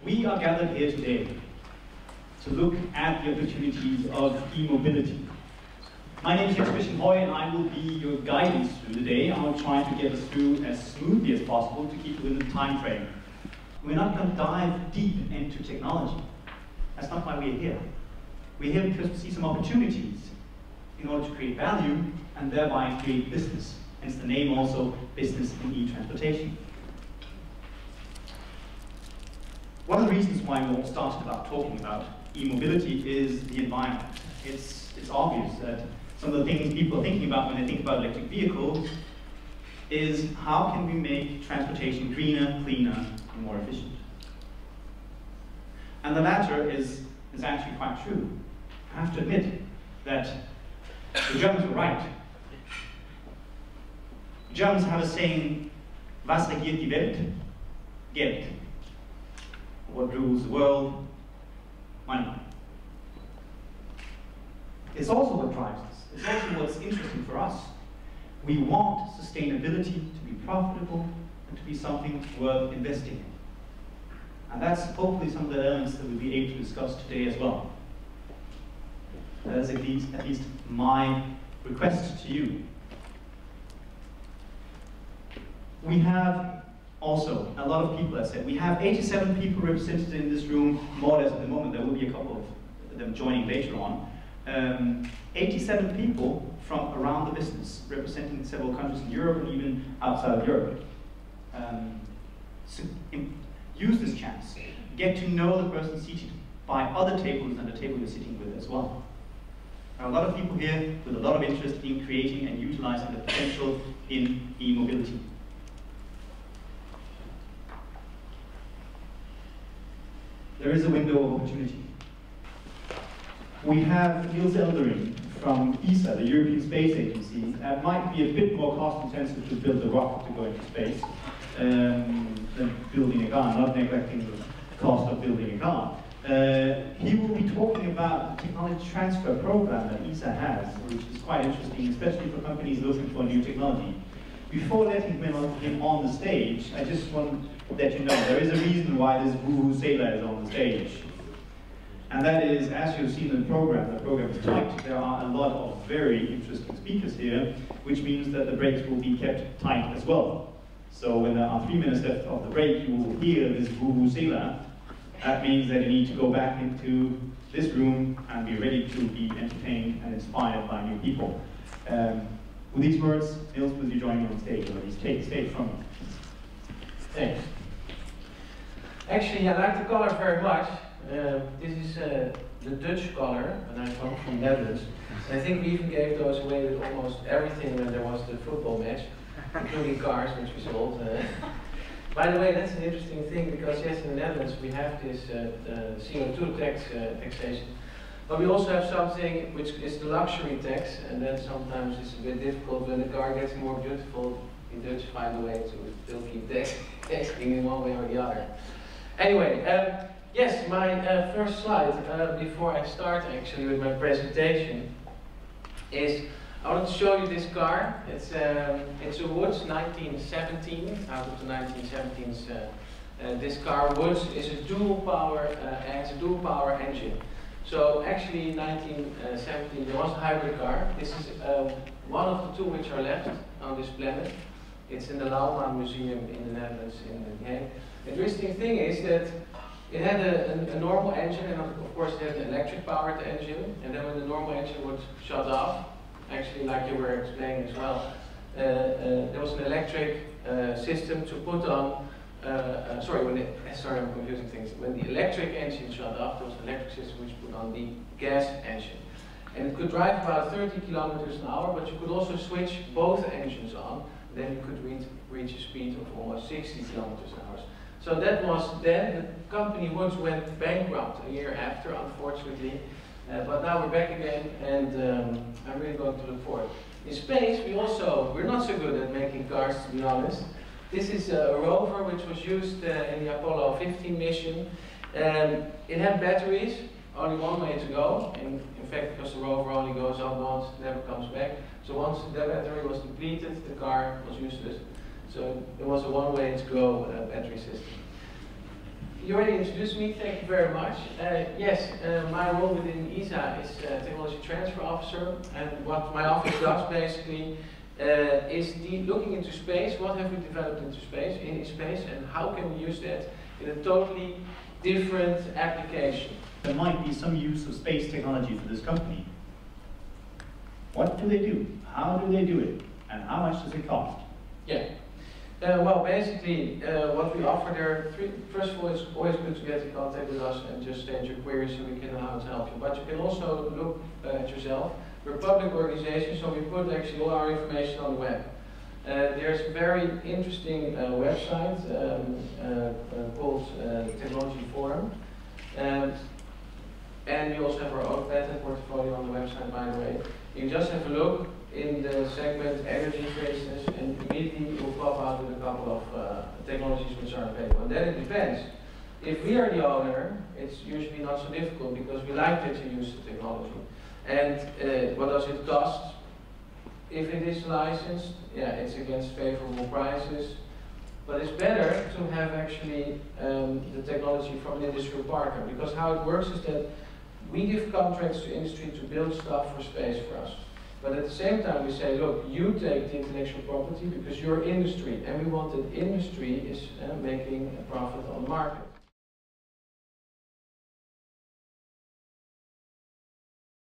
We are gathered here today to look at the opportunities of e-mobility. My name is Christian Hoy and I will be your guidance through the day. I will try to get us through as smoothly as possible to keep within the time frame. We're not going to dive deep into technology. That's not why we're here. We're here because we see some opportunities in order to create value and thereby create business. Hence the name also, Business in E-Transportation. One of the reasons why we all started about talking about e-mobility is the environment. It's obvious that some of the things people are thinking about when they think about electric vehicles is how can we make transportation greener, cleaner, and more efficient. And the latter is actually quite true. I have to admit that the Germans were right. The Germans have a saying, was regiert die Welt? Geld. What rules the world? Money. It's also what drives us. It's also what's interesting for us. We want sustainability to be profitable and to be something worth investing in. And that's hopefully some of the elements that we'll be able to discuss today as well. That is at least my request to you. We have also a lot of people, as I said. We have 87 people represented in this room, more or less at the moment. There will be a couple of them joining later on. 87 people from around the business, representing several countries in Europe and even outside of Europe. So use this chance. Get to know the person seated by other tables than the table you're sitting with as well. There are a lot of people here with a lot of interest in creating and utilizing the potential in e-mobility. There is a window of opportunity. We have Niels Eldering from ESA, the European Space Agency. It might be a bit more cost intensive to build a rocket to go into space than building a car, not neglecting the cost of building a car. He will be talking about the technology transfer program that ESA has, which is quite interesting, especially for companies looking for new technology. Before letting him on the stage, I just want to let you know there is a reason why this woohoo sailor is on the stage. And that is, as you've seen in the program is tight. There are a lot of very interesting speakers here, which means that the breaks will be kept tight as well. So when there are 3 minutes left of the break, you will hear this woohoo sailor. That means that you need to go back into this room and be ready to be entertained and inspired by new people. With these words, Niels, will you join me on stage, or at least take the stage from me? Thanks. Actually, I like the color very much. This is the Dutch color, and I come from Netherlands. And I think we even gave those away with almost everything when there was the football match, including cars, which we sold. By the way, that's an interesting thing, because yes, in the Netherlands we have this CO2 taxation, but we also have something which is the luxury tax, and that sometimes is a bit difficult. When the car gets more beautiful, the Dutch find a way to still keep taxing in one way or the other. Anyway, yes, my first slide, before I start actually with my presentation, is I want to show you this car. It's a Woods 1917, out of the 1917s. This car, Woods, is a dual power, has a dual power engine. So actually in 1917 there was a hybrid car. This is one of the two which are left on this planet. It's in the Lauwman Museum in the Netherlands in The Hague. The interesting thing is that it had a normal engine, and of course it had an electric powered engine, and then when the normal engine would shut off, actually like you were explaining as well, there was an electric system to put on, sorry, I'm confusing things. When the electric engine shut off, there was an electric system which put on the gas engine. And it could drive about 30 kilometers an hour, but you could also switch both engines on, then you could reach a speed of almost 60 kilometers an hour. So that was then. The company Woods went bankrupt a year after, unfortunately. But now we're back again, and I'm really going to look forward. In space, we're not so good at making cars, to be honest. This is a rover which was used in the Apollo 15 mission. It had batteries, only one way to go. And in fact, because the rover only goes up once, never comes back. So once the battery was depleted, the car was useless. So it was a one-way to go battery system. You already introduced me, thank you very much. Yes, my role within ESA is Technology Transfer Officer, and what my office does basically is looking into space. What have we developed into space, in space, and how can we use that in a totally different application? There might be some use of space technology for this company. What do they do? How do they do it? And how much does it cost? Yeah. Well, basically, what we offer there are three. First of all, it's always good to get in contact with us and just state your queries so we can know how to help you. But you can also look at yourself. We're a public organization, so we put actually all our information on the web. There's a very interesting website called Technology Forum. And we also have our own patent portfolio on the website, by the way. You can just have a look in the segment energy, for instance, and immediately it will pop out with a couple of technologies which are available. And then it depends. If we are the owner, it's usually not so difficult because we like that you use the technology. And what does it cost? If it is licensed, yeah, it's against favorable prices. But it's better to have actually the technology from an industrial partner, because how it works is that we give contracts to industry to build stuff for space for us. But at the same time we say, look, you take the intellectual property because you're industry, and we want that industry is making a profit on the market.